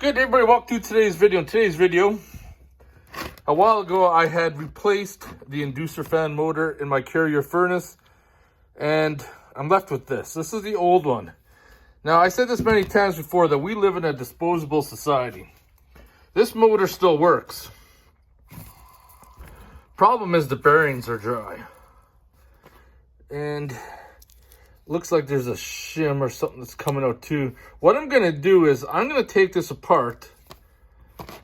Good, everybody, welcome to today's video. In today's video, a while ago I had replaced the inducer fan motor in my carrier furnace, and I'm left with this. This is the old one. Now, I said this many times before that we live in a disposable society. This motor still works. Problem is the bearings are dry. And looks like there's a shim or something that's coming out too. What I'm going to do is I'm going to take this apart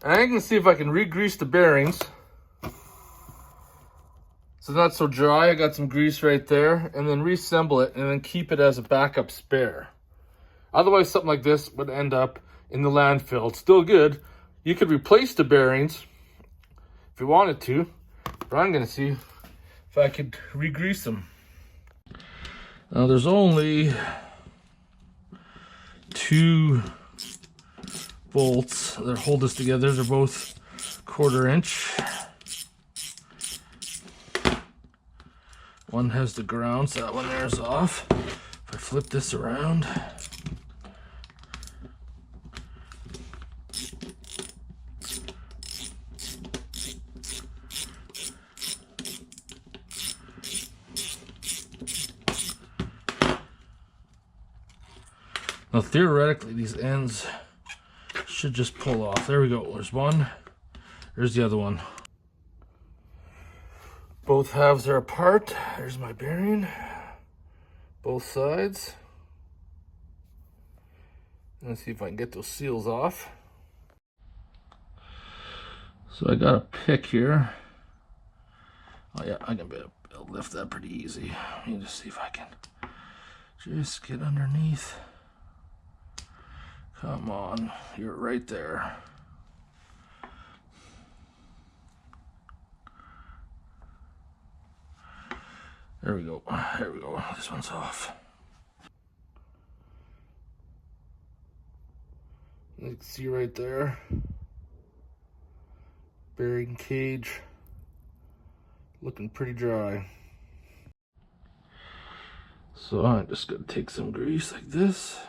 and I'm going to see if I can re-grease the bearings so it's not so dry. I got some grease right there, and then reassemble it and then keep it as a backup spare. Otherwise, something like this would end up in the landfill. It's still good. You could replace the bearings if you wanted to, but I'm going to see if I could re-grease them. Now, there's only 2 bolts that hold this together. They're both 1/4 inch. One has the ground, so that one there is off. If I flip this around, now theoretically these ends should just pull off. There we go. There's one. There's the other one. Both halves are apart. There's my bearing. Both sides. Let's see if I can get those seals off. So I got a pick here. Oh yeah, I can lift that pretty easy. Let me just see if I can just get underneath. Come on, you're right there. There we go. There we go. This one's off. You can see right there. Bearing cage looking pretty dry. So I'm just going to take some grease like this.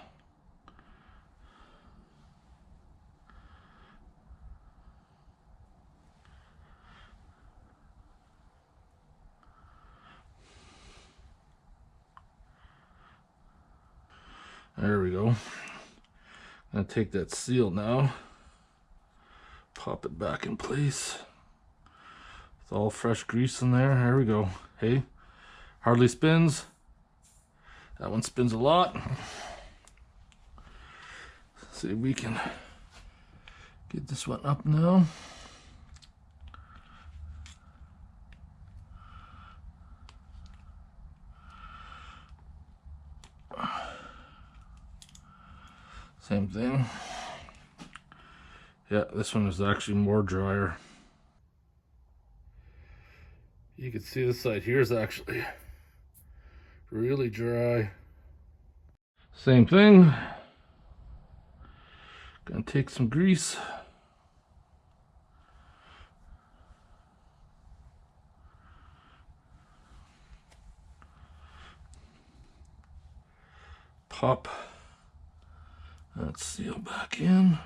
There we go. I'm going to take that seal now, pop it back in place. It's all fresh grease in there. There we go. Hey, hardly spins. That one spins a lot. See if we can get this one up now. Same thing. Yeah, this one is actually more drier. You can see this side here is actually really dry. Same thing. Gonna take some grease. Pop that seal back in.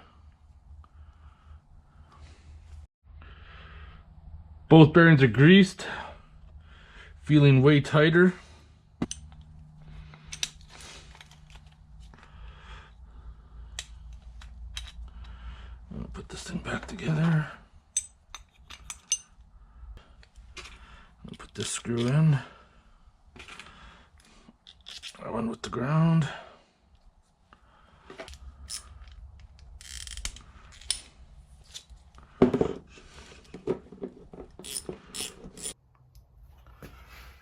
Both bearings are greased, feeling way tighter. I'm gonna put this thing back together. I'm gonna put this screw in. That one with the ground.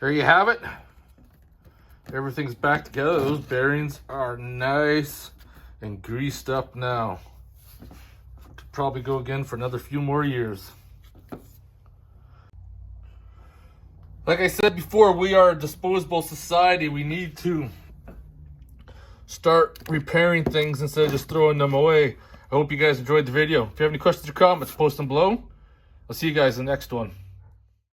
There you have it. Everything's back together. Those bearings are nice and greased up now. Could probably go again for another few more years. Like I said before, we are a disposable society. We need to start repairing things instead of just throwing them away. I hope you guys enjoyed the video. If you have any questions or comments, post them below. I'll see you guys in the next one.